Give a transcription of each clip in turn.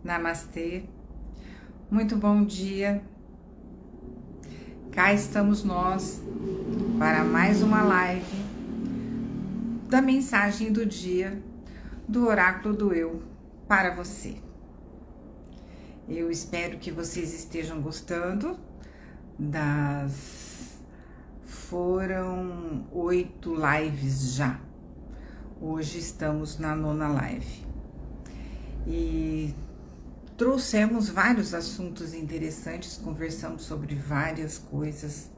Namastê, muito bom dia. Cá estamos nós para mais uma live da mensagem do dia do Oráculo do Eu para você. Eu espero que vocês estejam gostando Foram 8 lives já. Hoje estamos na 9ª live. E trouxemos vários assuntos interessantes, conversamos sobre várias coisas.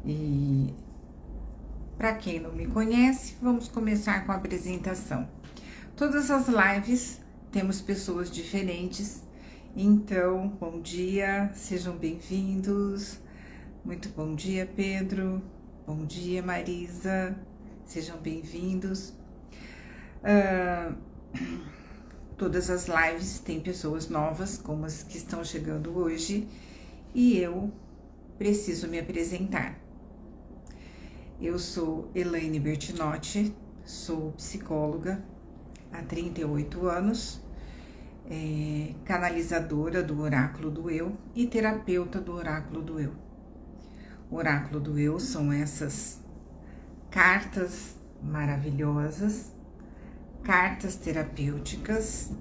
E para quem não me conhece, vamos começar com a apresentação. Todas as lives temos pessoas diferentes, então bom dia, sejam bem-vindos. Muito bom dia, Pedro. Bom dia, Marisa. Sejam bem-vindos. Todas as lives têm pessoas novas, como as que estão chegando hoje, e eu preciso me apresentar. Eu sou Elaine Bertinotti, sou psicóloga há 38 anos, canalizadora do Oráculo do Eu e terapeuta do Oráculo do Eu. O Oráculo do Eu são essas cartas maravilhosas, cartas terapêuticas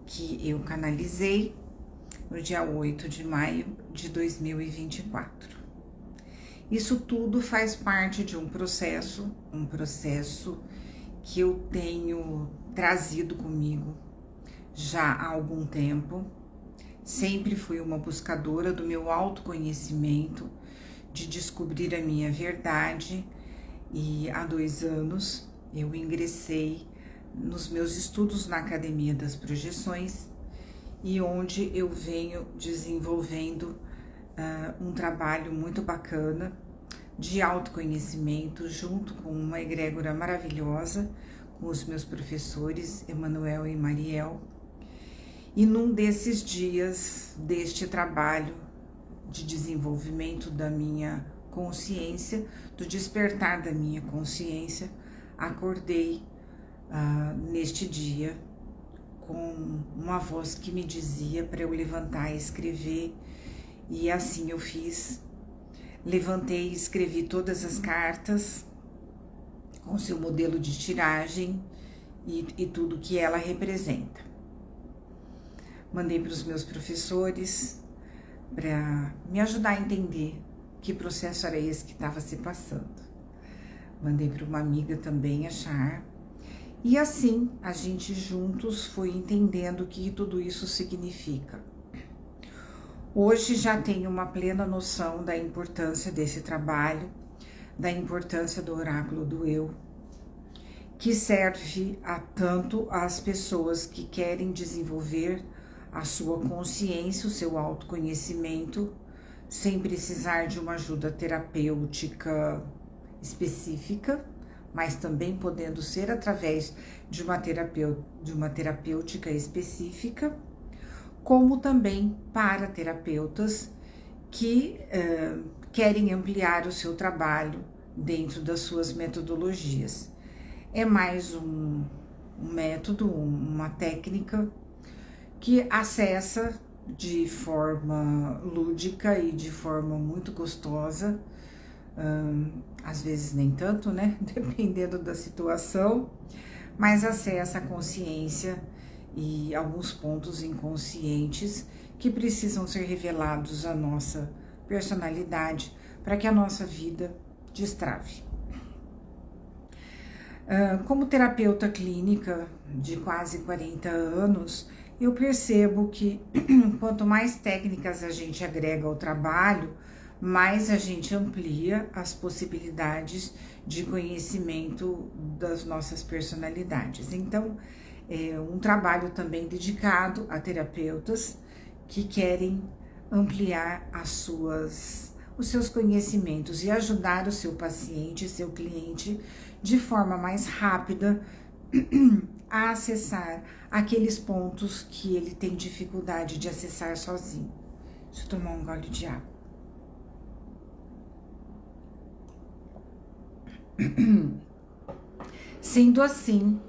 que eu canalizei no dia 8 de maio de 2024. Isso tudo faz parte de um processo que eu tenho trazido comigo já há algum tempo. Sempre fui uma buscadora do meu autoconhecimento, de descobrir a minha verdade, e há 2 anos eu ingressei nos meus estudos na Academia das Projeções, e onde eu venho desenvolvendo um trabalho muito bacana de autoconhecimento, junto com uma egrégora maravilhosa, com os meus professores Emanuel e Mariel. E num desses dias deste trabalho de desenvolvimento da minha consciência, do despertar da minha consciência, acordei neste dia com uma voz que me dizia para eu levantar e escrever, e assim eu fiz. Levantei e escrevi todas as cartas com seu modelo de tiragem e tudo que ela representa. Mandei para os meus professores para me ajudar a entender que processo era esse que estava se passando. Mandei para uma amiga também, a Char, e assim a gente juntos foi entendendo o que tudo isso significa. Hoje já tenho uma plena noção da importância desse trabalho, da importância do Oráculo do Eu, que serve tanto às pessoas que querem desenvolver a sua consciência, o seu autoconhecimento, sem precisar de uma ajuda terapêutica específica, mas também podendo ser através de uma terapêutica específica, como também para terapeutas que querem ampliar o seu trabalho dentro das suas metodologias. É mais um método, uma técnica que acessa de forma lúdica e de forma muito gostosa, às vezes nem tanto, né? Dependendo da situação, mas acessa a consciência e alguns pontos inconscientes que precisam ser revelados à nossa personalidade para que a nossa vida destrave. Como terapeuta clínica de quase 40 anos, eu percebo que quanto mais técnicas a gente agrega ao trabalho, mais a gente amplia as possibilidades de conhecimento das nossas personalidades. Então, é um trabalho também dedicado a terapeutas que querem ampliar os seus conhecimentos e ajudar o seu paciente, seu cliente, de forma mais rápida a acessar aqueles pontos que ele tem dificuldade de acessar sozinho. Deixa eu tomar um gole de água. Sendo assim,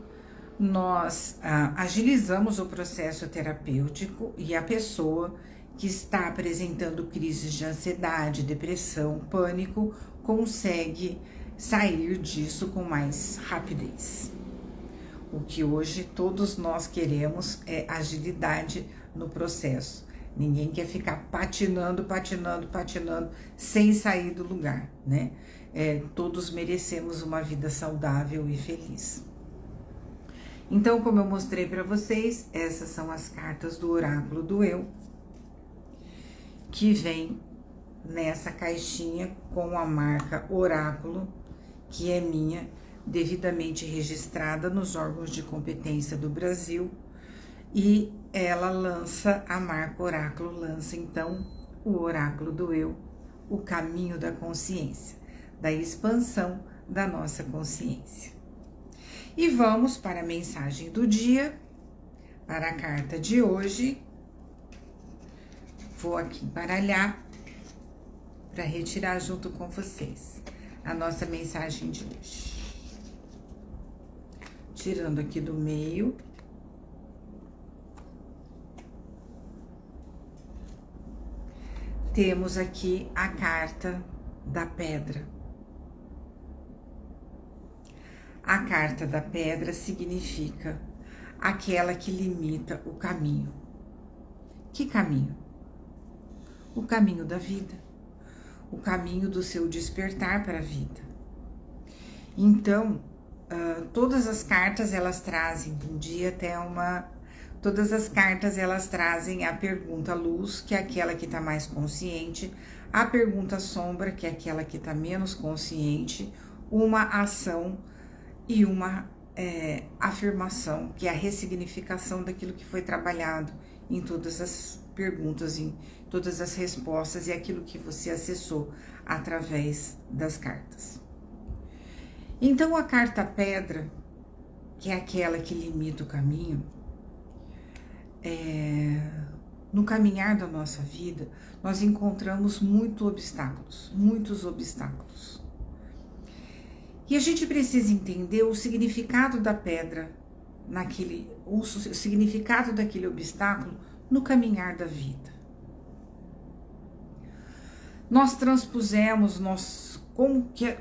nós agilizamos o processo terapêutico e a pessoa que está apresentando crises de ansiedade, depressão, pânico, consegue sair disso com mais rapidez. O que hoje todos nós queremos é agilidade no processo. Ninguém quer ficar patinando sem sair do lugar, né? Todos merecemos uma vida saudável e feliz. Então, como eu mostrei para vocês, essas são as cartas do Oráculo do Eu, que vem nessa caixinha com a marca Oráculo, que é minha, devidamente registrada nos órgãos de competência do Brasil, e ela lança, a marca Oráculo lança então o Oráculo do Eu, o caminho da consciência, da expansão da nossa consciência. E vamos para a mensagem do dia, para a carta de hoje. Vou aqui embaralhar para retirar junto com vocês a nossa mensagem de hoje. Tirando aqui do meio. Temos aqui a carta da pedra. A carta da pedra significa aquela que limita o caminho. Que caminho? O caminho da vida. O caminho do seu despertar para a vida. Então, todas as cartas elas trazem, um dia até todas as cartas elas trazem a pergunta luz, que é aquela que está mais consciente, a pergunta sombra, que é aquela que está menos consciente, uma ação e uma afirmação, que é a ressignificação daquilo que foi trabalhado em todas as perguntas, em todas as respostas e aquilo que você acessou através das cartas. Então, a carta pedra, que é aquela que limita o caminho, no caminhar da nossa vida, nós encontramos muitos obstáculos. E a gente precisa entender o significado da pedra, o significado daquele obstáculo no caminhar da vida. Nós transpusemos,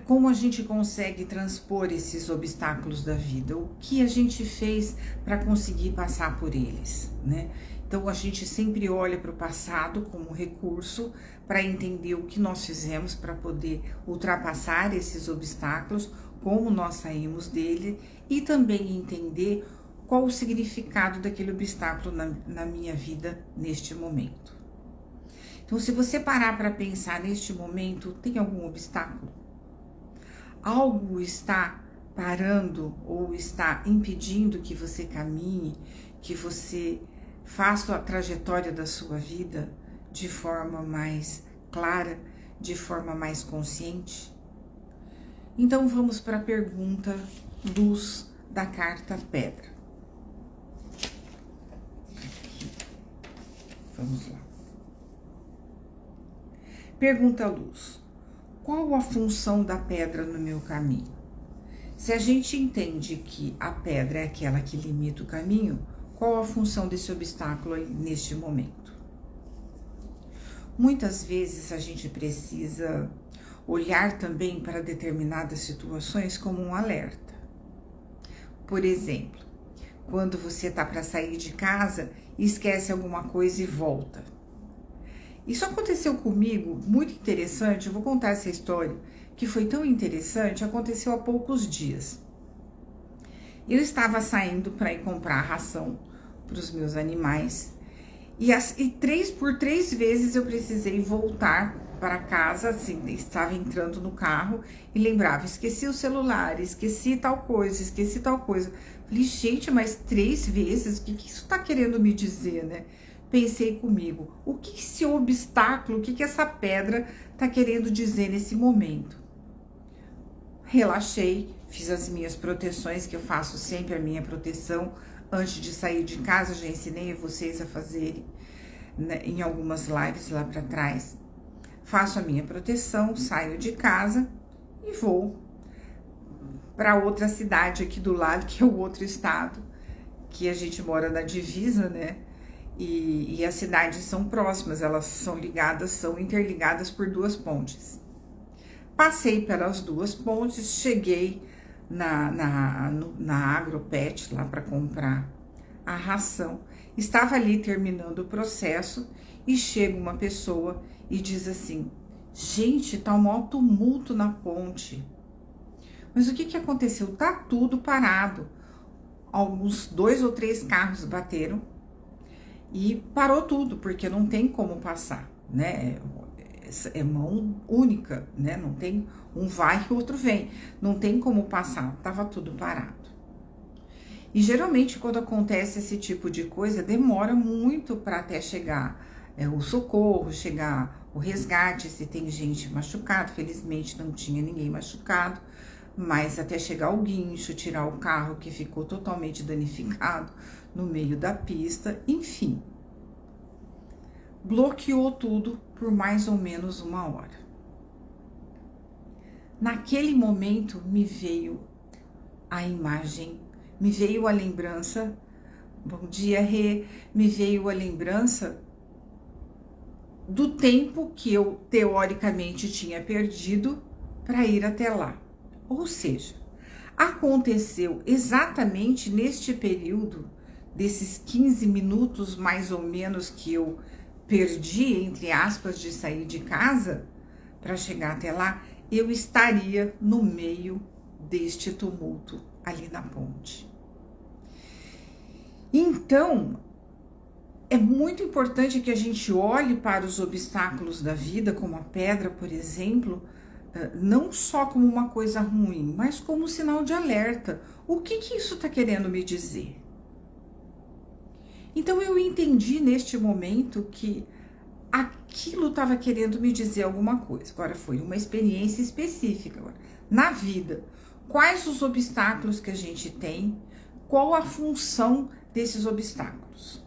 como a gente consegue transpor esses obstáculos da vida? O que a gente fez para conseguir passar por eles, né? Então a gente sempre olha para o passado como recurso para entender o que nós fizemos para poder ultrapassar esses obstáculos, como nós saímos dele e também entender qual o significado daquele obstáculo na minha vida neste momento. Então, se você parar para pensar neste momento, tem algum obstáculo? Algo está parando ou está impedindo que você caminhe, que você faça a trajetória da sua vida de forma mais clara, de forma mais consciente? Então, vamos para a pergunta luz da carta pedra. Vamos lá. Pergunta luz: qual a função da pedra no meu caminho? Se a gente entende que a pedra é aquela que limita o caminho, qual a função desse obstáculo neste momento? Muitas vezes a gente precisa olhar também para determinadas situações como um alerta. Por exemplo, quando você está para sair de casa e esquece alguma coisa e volta. Isso aconteceu comigo, muito interessante, eu vou contar essa história, que foi tão interessante, aconteceu há poucos dias. Eu estava saindo para ir comprar ração para os meus animais por três vezes eu precisei voltar para casa, assim, estava entrando no carro e lembrava, esqueci o celular, esqueci tal coisa. Falei, gente, mas 3 vezes, o que isso está querendo me dizer, né? Pensei comigo, o que esse obstáculo, o que essa pedra está querendo dizer nesse momento? Relaxei, fiz as minhas proteções, que eu faço sempre a minha proteção antes de sair de casa, já ensinei a vocês a fazerem, né, em algumas lives lá para trás. Faço a minha proteção, saio de casa e vou para outra cidade aqui do lado, que é o outro estado, que a gente mora na divisa, né? E as cidades são próximas, elas são ligadas, são interligadas por 2 pontes. Passei pelas 2 pontes, cheguei na Agropet lá para comprar a ração. Estava ali terminando o processo e chega uma pessoa e diz assim: gente, tá um maior tumulto na ponte. Mas o que aconteceu? Tá tudo parado. Alguns 2 ou 3 carros bateram e parou tudo, porque não tem como passar, né? É mão única, né? Não tem um vai e o outro vem. Não tem como passar, tava tudo parado. E geralmente quando acontece esse tipo de coisa, demora muito para até chegar o socorro, chegar o resgate, se tem gente machucada. Felizmente não tinha ninguém machucado, mas até chegar o guincho, tirar o carro que ficou totalmente danificado no meio da pista, enfim. Bloqueou tudo por mais ou menos 1 hora. Naquele momento me veio a imagem, me veio a lembrança, bom dia Rê, me veio a lembrança do tempo que eu teoricamente tinha perdido para ir até lá. Ou seja, aconteceu exatamente neste período, desses 15 minutos mais ou menos que eu perdi, entre aspas, de sair de casa para chegar até lá, eu estaria no meio deste tumulto ali na ponte. Então, é muito importante que a gente olhe para os obstáculos da vida, como a pedra, por exemplo, não só como uma coisa ruim, mas como um sinal de alerta. O que isso está querendo me dizer? Então eu entendi neste momento que aquilo estava querendo me dizer alguma coisa. Agora foi uma experiência específica. Agora, na vida, quais os obstáculos que a gente tem? Qual a função desses obstáculos?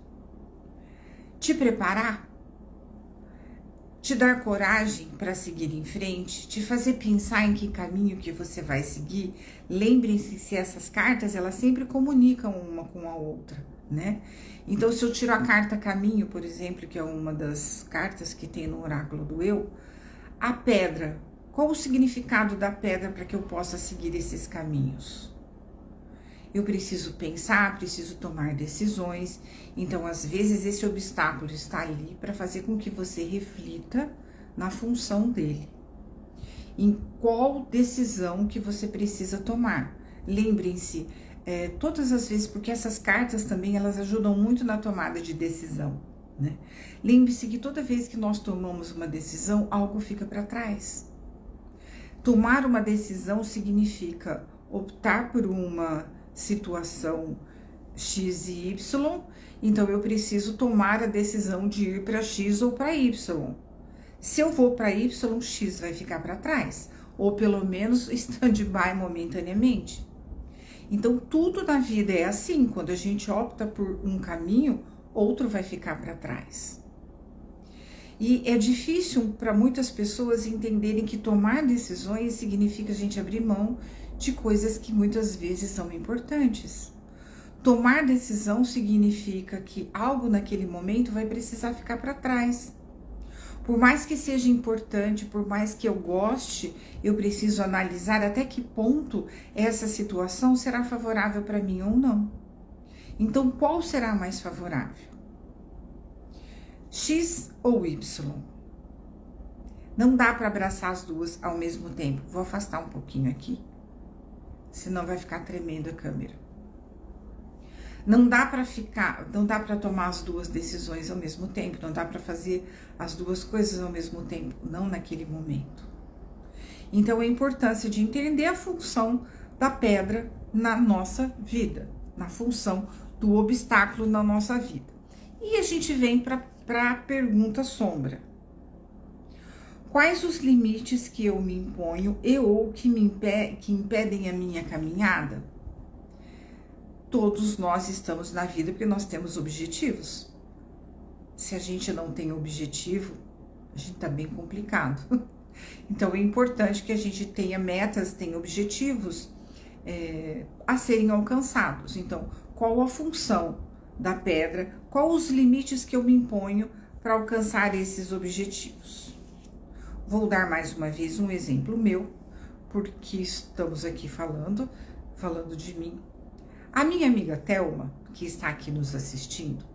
Te preparar? Te dar coragem para seguir em frente? Te fazer pensar em que caminho que você vai seguir? Lembrem-se se essas cartas, elas sempre comunicam uma com a outra, né? Então, se eu tiro a carta caminho, por exemplo, que é uma das cartas que tem no oráculo do eu, a pedra, qual o significado da pedra para que eu possa seguir esses caminhos? Eu preciso pensar, preciso tomar decisões. Então, às vezes, esse obstáculo está ali para fazer com que você reflita na função dele. Em qual decisão que você precisa tomar. Lembrem-se, todas as vezes, porque essas cartas também, elas ajudam muito na tomada de decisão, né? Lembre-se que toda vez que nós tomamos uma decisão, algo fica para trás. Tomar uma decisão significa optar por uma situação X e Y, então eu preciso tomar a decisão de ir para X ou para Y. Se eu vou para Y, X vai ficar para trás, ou pelo menos stand-by momentaneamente. Então tudo na vida é assim, quando a gente opta por um caminho, outro vai ficar para trás. E é difícil para muitas pessoas entenderem que tomar decisões significa a gente abrir mão de coisas que muitas vezes são importantes. Tomar decisão significa que algo naquele momento vai precisar ficar para trás. Por mais que seja importante, por mais que eu goste, eu preciso analisar até que ponto essa situação será favorável para mim ou não. Então, qual será mais favorável? X ou Y? Não dá para abraçar as duas ao mesmo tempo. Vou afastar um pouquinho aqui, senão vai ficar tremendo a câmera. Não dá para tomar as duas decisões ao mesmo tempo, não dá para fazer as duas coisas ao mesmo tempo, não naquele momento. Então, a importância de entender a função da pedra na nossa vida, na função do obstáculo na nossa vida. E a gente vem para a pergunta sombra. Quais os limites que eu me imponho ou que impedem a minha caminhada? Todos nós estamos na vida porque nós temos objetivos. Se a gente não tem objetivo, a gente tá bem complicado. Então é importante que a gente tenha metas, tenha objetivos a serem alcançados. Então, qual a função da pedra, quais os limites que eu me imponho para alcançar esses objetivos. Vou dar mais uma vez um exemplo meu, porque estamos aqui falando de mim. A minha amiga Thelma, que está aqui nos assistindo,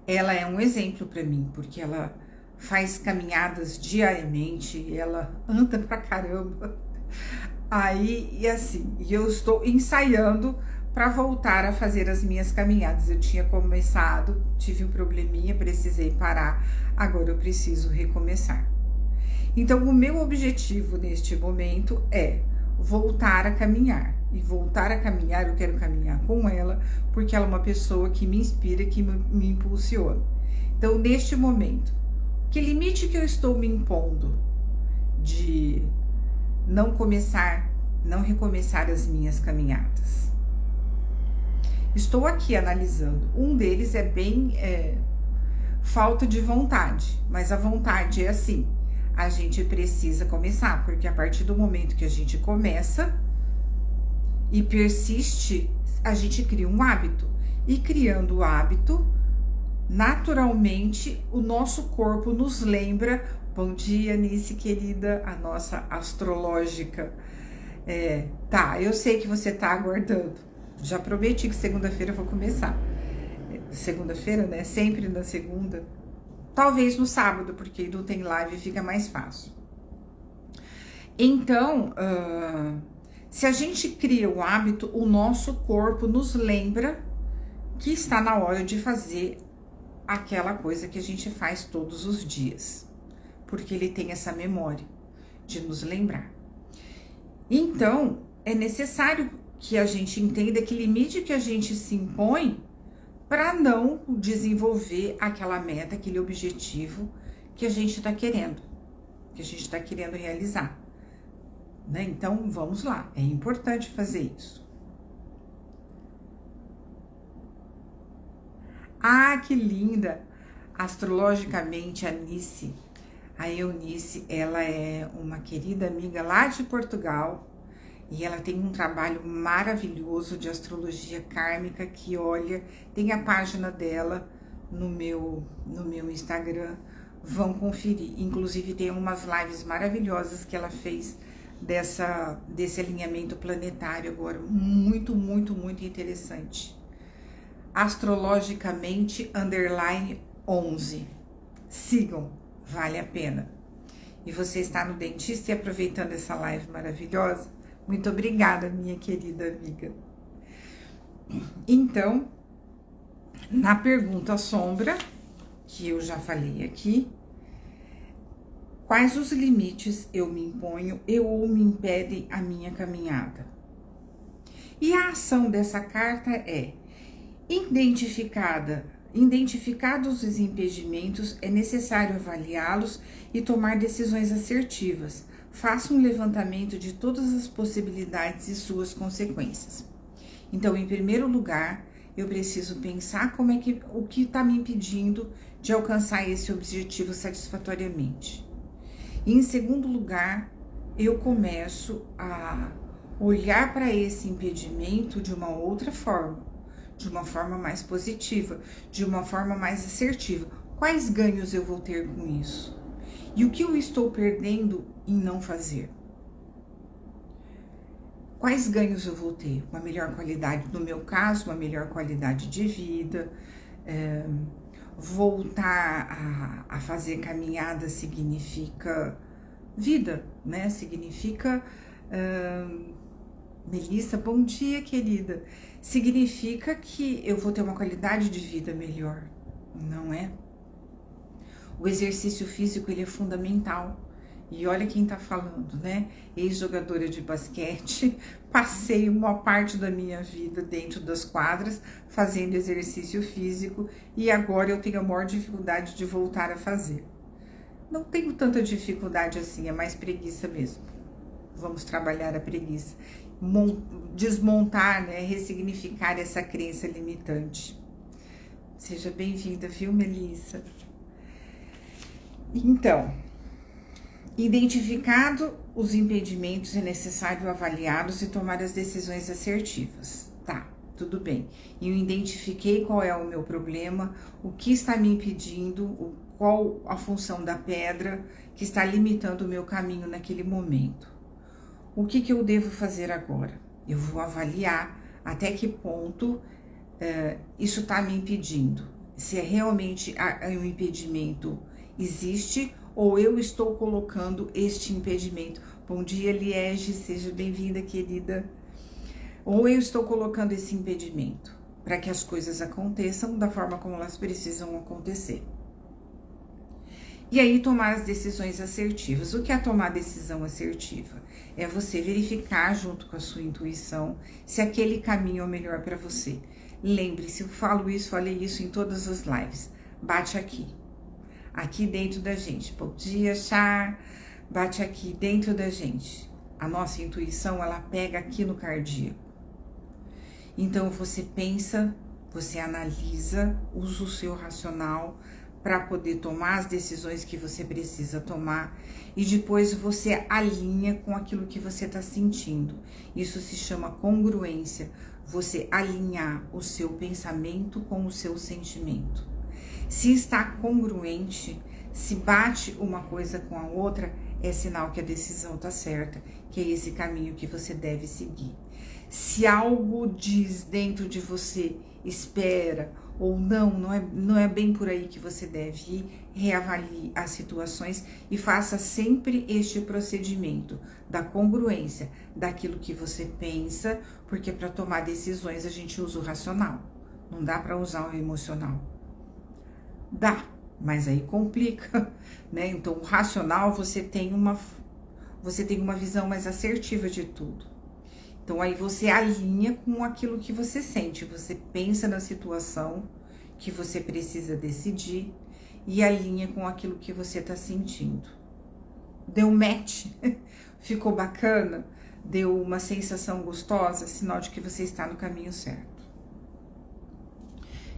ela é um exemplo para mim, porque ela faz caminhadas diariamente, ela anda pra caramba. E eu estou ensaiando para voltar a fazer as minhas caminhadas. Eu tinha começado, tive um probleminha, precisei parar, agora eu preciso recomeçar. Então, o meu objetivo neste momento é voltar a caminhar. E voltar a caminhar, eu quero caminhar com ela, porque ela é uma pessoa que me inspira, que me impulsiona. Então, neste momento, que limite que eu estou me impondo de não recomeçar as minhas caminhadas? Estou aqui analisando. Um deles é bem falta de vontade, mas a vontade é assim, a gente precisa começar, porque a partir do momento que a gente começa e persiste, a gente cria um hábito. E criando o hábito, naturalmente, o nosso corpo nos lembra. Bom dia, Nice, querida, a nossa astrológica. Eu sei que você tá aguardando. Já prometi que segunda-feira eu vou começar. Segunda-feira, né? Sempre na segunda. Talvez no sábado, porque não tem live, fica mais fácil. Então, se a gente cria o hábito, o nosso corpo nos lembra que está na hora de fazer aquela coisa que a gente faz todos os dias, porque ele tem essa memória de nos lembrar. Então, é necessário que a gente entenda que limite que a gente se impõe para não desenvolver aquela meta, aquele objetivo que a gente está querendo, realizar. Né? Então, vamos lá, é importante fazer isso. Ah, que linda! Astrologicamente, a Eunice, ela é uma querida amiga lá de Portugal e ela tem um trabalho maravilhoso de astrologia kármica que, olha, tem a página dela no meu Instagram, vão conferir. Inclusive, tem umas lives maravilhosas que ela fez desse alinhamento planetário agora, muito, muito, muito interessante. Astrologicamente _11. Sigam, vale a pena. E você está no dentista e aproveitando essa live maravilhosa? Muito obrigada, minha querida amiga. Então, na pergunta sombra, que eu já falei aqui, quais os limites eu me imponho ou me impedem a minha caminhada? E a ação dessa carta é: identificados os impedimentos, é necessário avaliá-los e tomar decisões assertivas. Faça um levantamento de todas as possibilidades e suas consequências. Então, em primeiro lugar, eu preciso pensar o que está me impedindo de alcançar esse objetivo satisfatoriamente. E, em segundo lugar, eu começo a olhar para esse impedimento de uma outra forma, de uma forma mais positiva, de uma forma mais assertiva. Quais ganhos eu vou ter com isso? E o que eu estou perdendo em não fazer? Quais ganhos eu vou ter? Uma melhor qualidade, no meu caso, uma melhor qualidade de vida. Voltar a fazer caminhada significa vida, né? Significa... Melissa, bom dia, querida. Significa que eu vou ter uma qualidade de vida melhor, não é? O exercício físico, ele é fundamental. E olha quem tá falando, né? Ex-jogadora de basquete, passei uma parte da minha vida dentro das quadras fazendo exercício físico e agora eu tenho a maior dificuldade de voltar a fazer. Não tenho tanta dificuldade assim, é mais preguiça mesmo. Vamos trabalhar a preguiça. Desmontar, né? Ressignificar essa crença limitante. Seja bem-vinda, viu, Melissa? Então, identificado os impedimentos, é necessário avaliá-los e tomar as decisões assertivas. Tá, tudo bem. E eu identifiquei qual é o meu problema, o que está me impedindo, qual a função da pedra que está limitando o meu caminho naquele momento. O que eu devo fazer agora? Eu vou avaliar até que ponto isso está me impedindo. Se é realmente um impedimento existe ou eu estou colocando este impedimento. Bom dia, Liege, seja bem-vinda, querida. Ou eu estou colocando esse impedimento para que as coisas aconteçam da forma como elas precisam acontecer. E aí tomar as decisões assertivas. O que é tomar decisão assertiva? É você verificar junto com a sua intuição se aquele caminho é o melhor para você. Lembre-se, eu falei isso em todas as lives. Bate aqui dentro da gente. Bom dia, Char. Bate aqui dentro da gente. A nossa intuição, ela pega aqui no cardíaco. Então você pensa, você analisa, usa o seu racional para poder tomar as decisões que você precisa tomar e depois você alinha com aquilo que você está sentindo. Isso se chama congruência, você alinhar o seu pensamento com o seu sentimento. Se está congruente, se bate uma coisa com a outra, é sinal que a decisão está certa, que é esse caminho que você deve seguir. Se algo diz dentro de você, espera, ou não é bem por aí que você deve ir, reavalie as situações e faça sempre este procedimento da congruência daquilo que você pensa, porque para tomar decisões a gente usa o racional, não dá para usar o emocional. Dá, mas aí complica, né? Então o racional você tem uma visão mais assertiva de tudo. Então aí você alinha com aquilo que você sente, você pensa na situação que você precisa decidir e alinha com aquilo que você está sentindo. Deu match? Ficou bacana? Deu uma sensação gostosa? Sinal de que você está no caminho certo.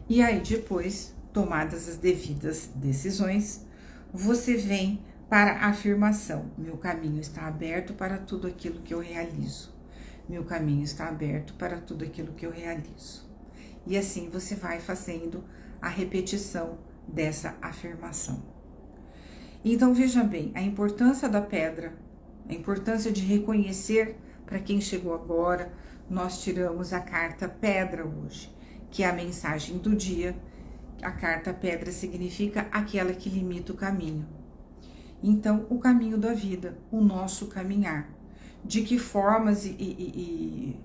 E aí depois, tomadas as devidas decisões, você vem para a afirmação. Meu caminho está aberto para tudo aquilo que eu realizo. Meu caminho está aberto para tudo aquilo que eu realizo. E assim você vai fazendo a repetição dessa afirmação. Então veja bem, a importância da pedra, a importância de reconhecer, para quem chegou agora, nós tiramos a carta pedra hoje, que é a mensagem do dia. A carta pedra significa aquela que limita o caminho. Então, o caminho da vida, o nosso caminhar. De que formas e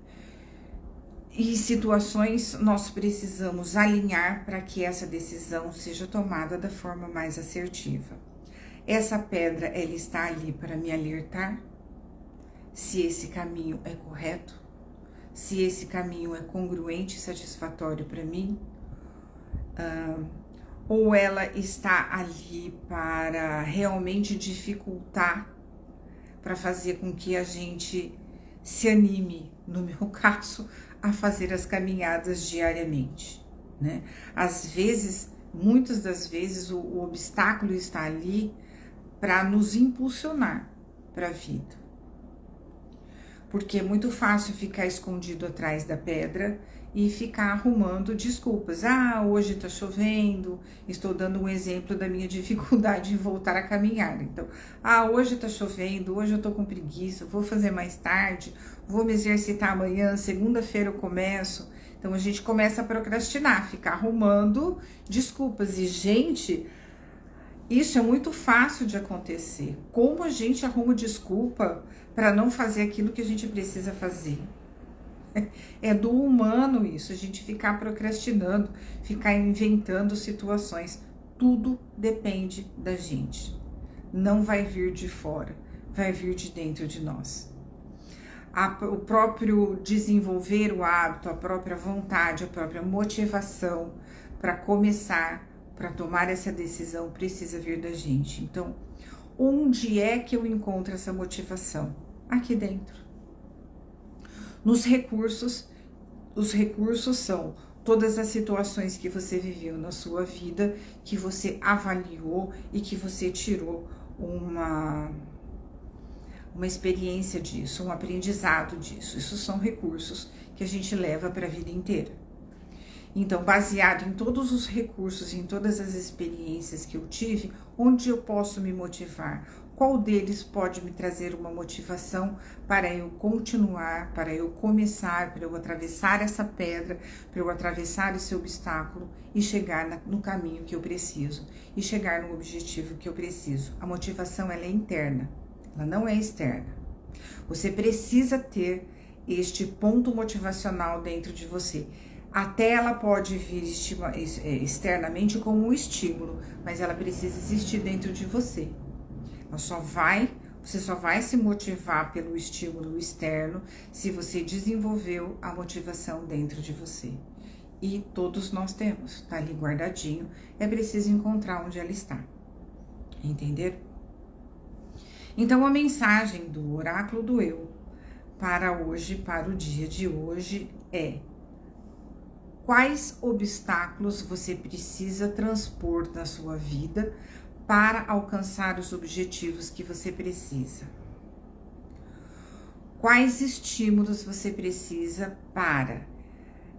situações nós precisamos alinhar para que essa decisão seja tomada da forma mais assertiva. Essa pedra, ela está ali para me alertar se esse caminho é correto, se esse caminho é congruente e satisfatório para mim, ou ela está ali para realmente dificultar, para fazer com que a gente se anime, no meu caso, a fazer as caminhadas diariamente, né? Às vezes, muitas das vezes, o obstáculo está ali para nos impulsionar para a vida. Porque é muito fácil ficar escondido atrás da pedra e ficar arrumando desculpas. Ah, hoje tá chovendo, estou dando um exemplo da minha dificuldade em voltar a caminhar. Então, hoje tá chovendo, hoje eu tô com preguiça, vou fazer mais tarde, vou me exercitar amanhã, segunda-feira eu começo. Então, a gente começa a procrastinar, ficar arrumando desculpas. E, gente, isso é muito fácil de acontecer. Como a gente arruma desculpa para não fazer aquilo que a gente precisa fazer? É do humano isso, a gente ficar procrastinando, ficar inventando situações. Tudo depende da gente. Não vai vir de fora, vai vir de dentro de nós. O próprio desenvolver o hábito, a própria vontade, a própria motivação para começar, para tomar essa decisão, precisa vir da gente. Então, onde é que eu encontro essa motivação? Aqui dentro. Nos recursos, os recursos são todas as situações que você viveu na sua vida, que você avaliou e que você tirou uma experiência disso, um aprendizado disso. Isso são recursos que a gente leva para a vida inteira. Então, baseado em todos os recursos, em todas as experiências que eu tive, onde eu posso me motivar? Qual deles pode me trazer uma motivação para eu continuar, para eu começar, para eu atravessar essa pedra, para eu atravessar esse obstáculo e chegar no caminho que eu preciso, e chegar no objetivo que eu preciso? A motivação, ela é interna, ela não é externa. Você precisa ter este ponto motivacional dentro de você. Até ela pode vir externamente como um estímulo, mas ela precisa existir dentro de você. Você só vai se motivar pelo estímulo externo se você desenvolveu a motivação dentro de você. E todos nós temos, tá ali guardadinho, é preciso encontrar onde ela está. Entenderam? Então a mensagem do oráculo do eu para hoje, para o dia de hoje é: quais obstáculos você precisa transpor na sua vida para alcançar os objetivos que você precisa? Quais estímulos você precisa para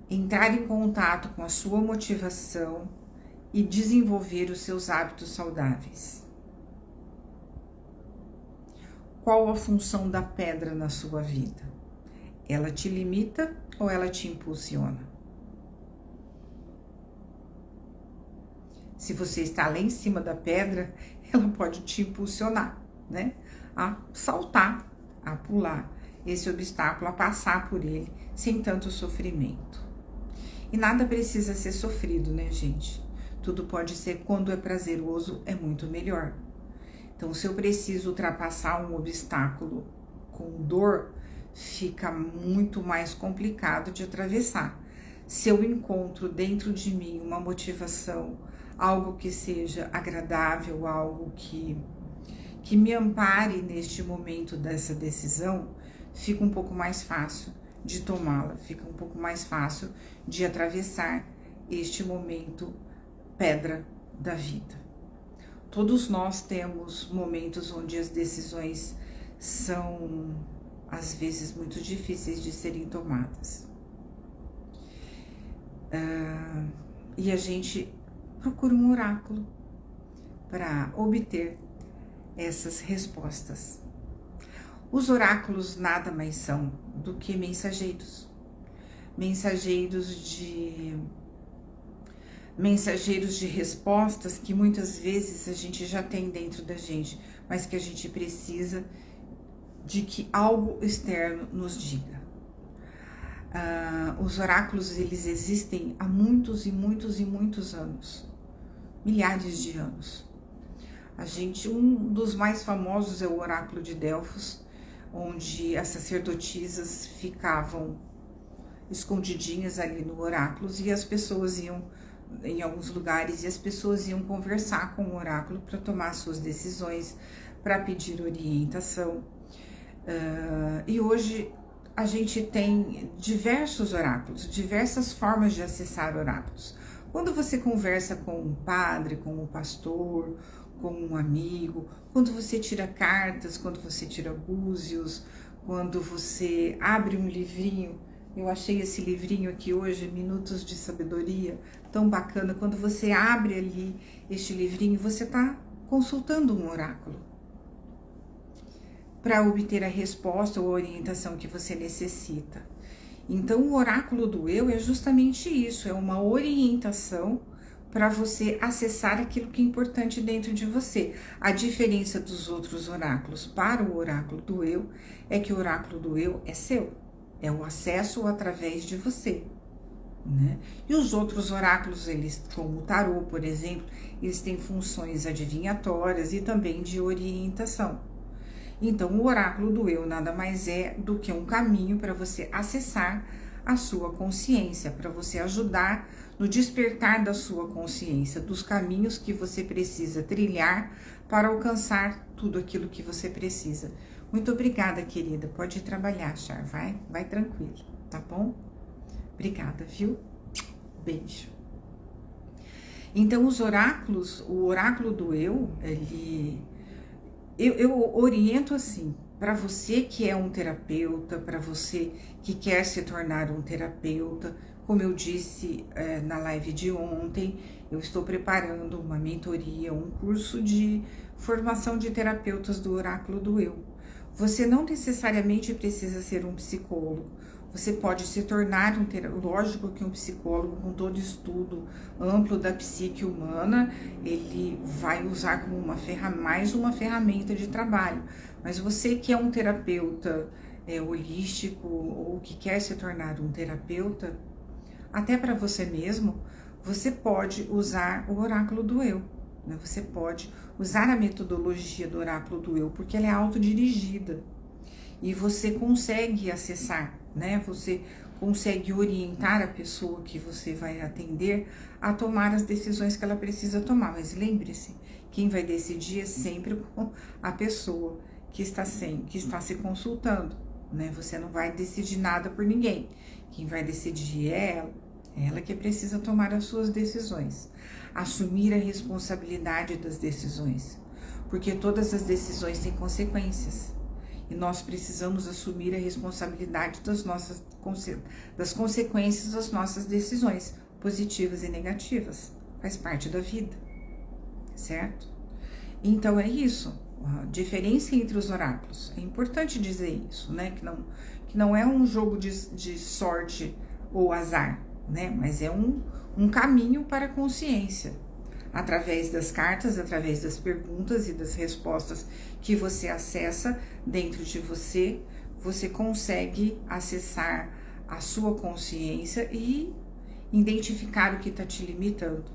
entrar em contato com a sua motivação e desenvolver os seus hábitos saudáveis? Qual a função da pedra na sua vida? Ela te limita ou ela te impulsiona? Se você está lá em cima da pedra, ela pode te impulsionar, né? A saltar, a pular esse obstáculo, a passar por ele sem tanto sofrimento. E nada precisa ser sofrido, né, gente? Tudo pode ser, quando é prazeroso, é muito melhor. Então, se eu preciso ultrapassar um obstáculo com dor, fica muito mais complicado de atravessar. Se eu encontro dentro de mim uma motivação, algo que seja agradável, algo que me ampare neste momento dessa decisão, fica um pouco mais fácil de tomá-la, fica um pouco mais fácil de atravessar este momento pedra da vida. Todos nós temos momentos onde as decisões são, às vezes, muito difíceis de serem tomadas. E a gente procura um oráculo para obter essas respostas. Os oráculos nada mais são do que mensageiros de respostas que muitas vezes a gente já tem dentro da gente, mas que a gente precisa de que algo externo nos diga. Os oráculos, eles existem há muitos e muitos e muitos anos, milhares de anos. Um dos mais famosos é o oráculo de Delfos, onde as sacerdotisas ficavam escondidinhas ali no oráculo e as pessoas iam em alguns lugares e as pessoas iam conversar com o oráculo para tomar suas decisões, para pedir orientação. E hoje a gente tem diversos oráculos, diversas formas de acessar oráculos. Quando você conversa com um padre, com um pastor, com um amigo, quando você tira cartas, quando você tira búzios, quando você abre um livrinho. Eu achei esse livrinho aqui hoje, Minutos de Sabedoria, tão bacana. Quando você abre ali este livrinho, você está consultando um oráculo para obter a resposta ou a orientação que você necessita. Então, o oráculo do eu é justamente isso, é uma orientação para você acessar aquilo que é importante dentro de você. A diferença dos outros oráculos para o oráculo do eu é que o oráculo do eu é seu, é o acesso através de você, né? E os outros oráculos, eles, como o tarô, por exemplo, eles têm funções adivinhatórias e também de orientação. Então, o oráculo do eu nada mais é do que um caminho para você acessar a sua consciência, para você ajudar no despertar da sua consciência, dos caminhos que você precisa trilhar para alcançar tudo aquilo que você precisa. Muito obrigada, querida. Pode ir trabalhar, Char. Vai tranquilo, tá bom? Obrigada, viu? Beijo. Então, os oráculos, o oráculo do eu, eu oriento assim, para você que é um terapeuta, para você que quer se tornar um terapeuta, como eu disse na live de ontem, eu estou preparando uma mentoria, um curso de formação de terapeutas do Oráculo do Eu. Você não necessariamente precisa ser um psicólogo. Você pode se tornar um terapeuta. Lógico que um psicólogo, com todo estudo amplo da psique humana, ele vai usar como mais uma ferramenta de trabalho. Mas você que é um terapeuta holístico ou que quer se tornar um terapeuta, até para você mesmo, você pode usar o Oráculo do Eu. Né? Você pode usar a metodologia do Oráculo do Eu, porque ela é autodirigida. E você consegue acessar, né? Você consegue orientar a pessoa que você vai atender a tomar as decisões que ela precisa tomar. Mas lembre-se, quem vai decidir é sempre a pessoa que está se consultando, né? Você não vai decidir nada por ninguém. Quem vai decidir é ela que precisa tomar as suas decisões. Assumir a responsabilidade das decisões, porque todas as decisões têm consequências. E nós precisamos assumir a responsabilidade das consequências das nossas decisões, positivas e negativas. Faz parte da vida, certo? Então é isso, a diferença entre os oráculos. É importante dizer isso, né? Que não é um jogo de sorte ou azar, né? Mas é um caminho para a consciência. Através das cartas, através das perguntas e das respostas que você acessa dentro de você, você consegue acessar a sua consciência e identificar o que está te limitando,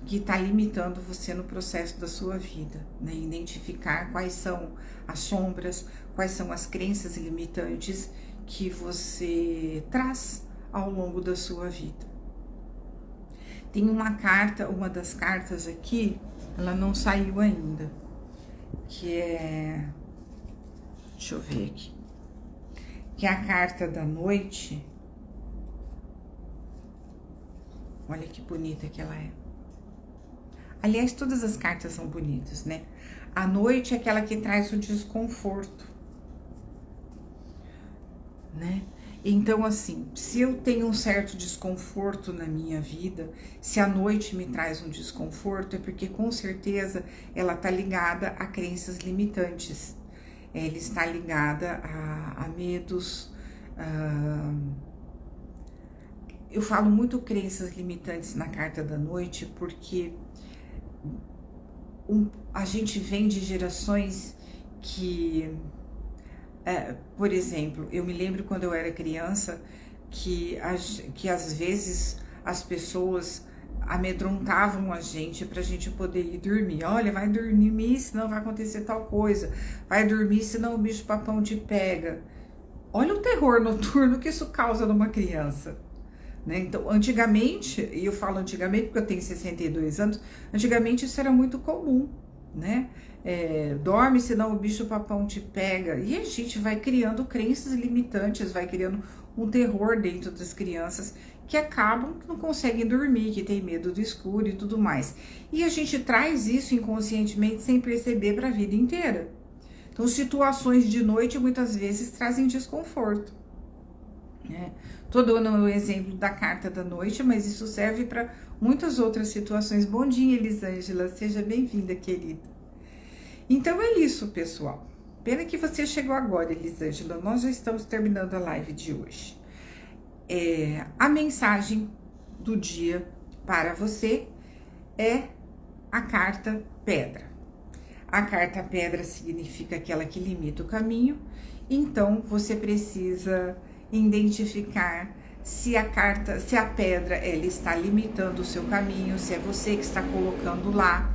o que está limitando você no processo da sua vida, né? Identificar quais são as sombras, quais são as crenças limitantes que você traz ao longo da sua vida. Tem uma das cartas aqui, ela não saiu ainda, que é, deixa eu ver aqui, que é a carta da noite. Olha que bonita que ela é. Aliás, todas as cartas são bonitas, né? A noite é aquela que traz o desconforto, né? Então, assim, se eu tenho um certo desconforto na minha vida, se a noite me traz um desconforto, é porque com certeza ela está ligada a crenças limitantes. Ela está ligada a medos. Eu falo muito crenças limitantes na carta da noite, porque a gente vem de gerações que... por exemplo, eu me lembro quando eu era criança que às vezes as pessoas amedrontavam a gente pra gente poder ir dormir. Olha, vai dormir, senão vai acontecer tal coisa. Vai dormir, senão o bicho papão te pega. Olha o terror noturno que isso causa numa criança, né? Então, antigamente, e eu falo antigamente porque eu tenho 62 anos, antigamente isso era muito comum, né? Dorme, senão o bicho papão te pega. E a gente vai criando crenças limitantes, vai criando um terror dentro das crianças que acabam que não conseguem dormir, que tem medo do escuro e tudo mais. E a gente traz isso inconscientemente sem perceber para a vida inteira. Então, situações de noite muitas vezes trazem desconforto, né? Tô dando o exemplo da carta da noite, mas isso serve para muitas outras situações. Bom dia, Elisângela, seja bem-vinda, querida. Então é isso, pessoal. Pena que você chegou agora, Elisângela. Nós já estamos terminando a live de hoje. A mensagem do dia para você é a carta pedra. A carta pedra significa aquela que limita o caminho. Então você precisa identificar se a pedra ela está limitando o seu caminho, se é você que está colocando lá.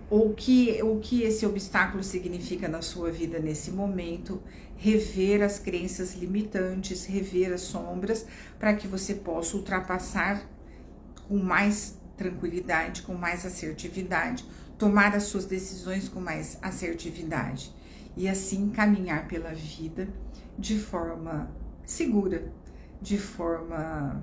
O que esse obstáculo significa na sua vida nesse momento, rever as crenças limitantes, rever as sombras, para que você possa ultrapassar com mais tranquilidade, com mais assertividade, tomar as suas decisões com mais assertividade e assim caminhar pela vida de forma segura, de forma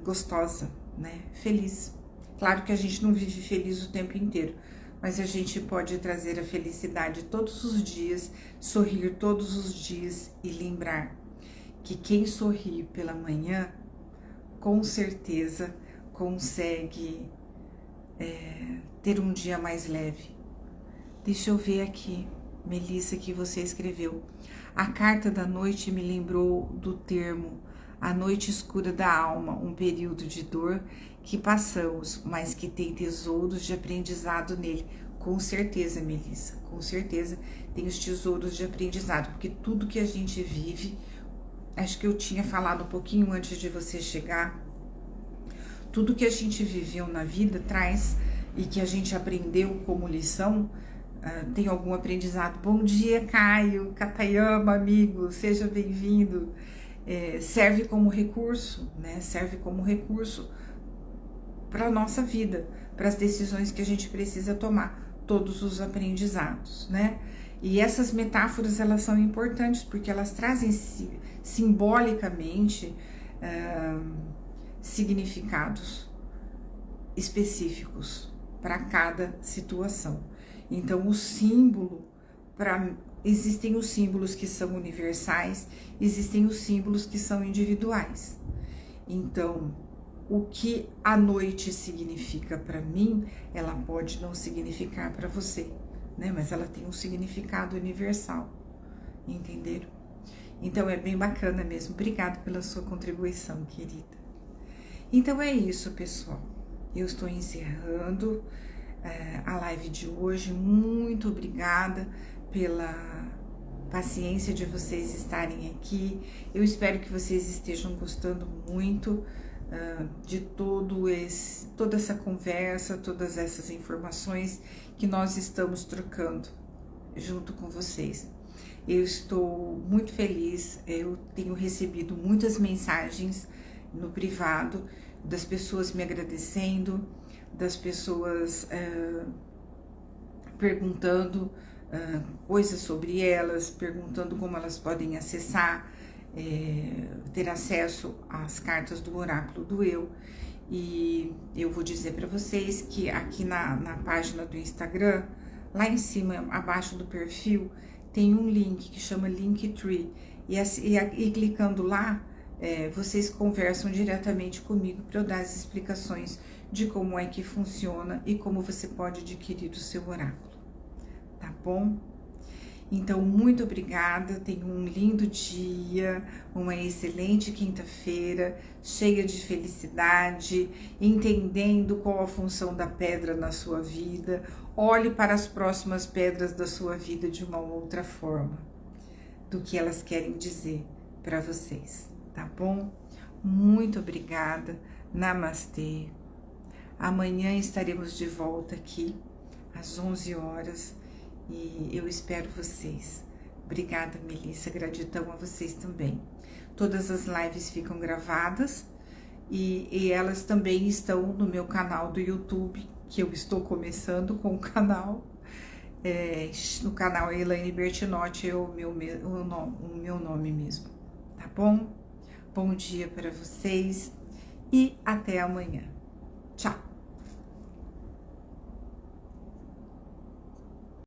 gostosa, né? Feliz. Claro que a gente não vive feliz o tempo inteiro, mas a gente pode trazer a felicidade todos os dias, sorrir todos os dias e lembrar que quem sorri pela manhã, com certeza consegue ter um dia mais leve. Deixa eu ver aqui, Melissa, que você escreveu. A carta da noite me lembrou do termo a noite escura da alma, um período de dor que passamos, mas que tem tesouros de aprendizado nele. Com certeza, Melissa, com certeza tem os tesouros de aprendizado, porque tudo que a gente vive, acho que eu tinha falado um pouquinho antes de você chegar, tudo que a gente viveu na vida traz e que a gente aprendeu como lição, tem algum aprendizado. Bom dia, Caio, Katayama, amigo, seja bem-vindo. Serve como recurso, né? Serve como recurso para a nossa vida, para as decisões que a gente precisa tomar, todos os aprendizados, né? E essas metáforas, elas são importantes porque elas trazem simbolicamente significados específicos para cada situação. Então, o símbolo, existem os símbolos que são universais, existem os símbolos que são individuais. Então, o que a noite significa para mim, ela pode não significar para você, né? Mas ela tem um significado universal, entenderam? Então, é bem bacana mesmo. Obrigada pela sua contribuição, querida. Então, é isso, pessoal. Eu estou encerrando a live de hoje. Muito obrigada pela paciência de vocês estarem aqui. Eu espero que vocês estejam gostando muito de toda essa conversa, todas essas informações que nós estamos trocando junto com vocês. Eu estou muito feliz, eu tenho recebido muitas mensagens no privado das pessoas me agradecendo, das pessoas perguntando coisas sobre elas, perguntando como elas podem acessar, ter acesso às cartas do oráculo do eu. E eu vou dizer para vocês que aqui na página do Instagram, lá em cima, abaixo do perfil, tem um link que chama Linktree, e clicando lá, vocês conversam diretamente comigo para eu dar as explicações de como é que funciona e como você pode adquirir o seu oráculo, tá bom? Então, muito obrigada, tenha um lindo dia, uma excelente quinta-feira, cheia de felicidade, entendendo qual a função da pedra na sua vida. Olhe para as próximas pedras da sua vida de uma outra forma, do que elas querem dizer para vocês, tá bom? Muito obrigada, namastê. Amanhã estaremos de volta aqui, às 11 horas, e eu espero vocês. Obrigada, Melissa, gratidão a vocês também. Todas as lives ficam gravadas e elas também estão no meu canal do YouTube, que eu estou começando com o canal. No canal Elaine Bertinotti é o meu nome mesmo, tá bom? Bom dia para vocês e até amanhã. Tchau!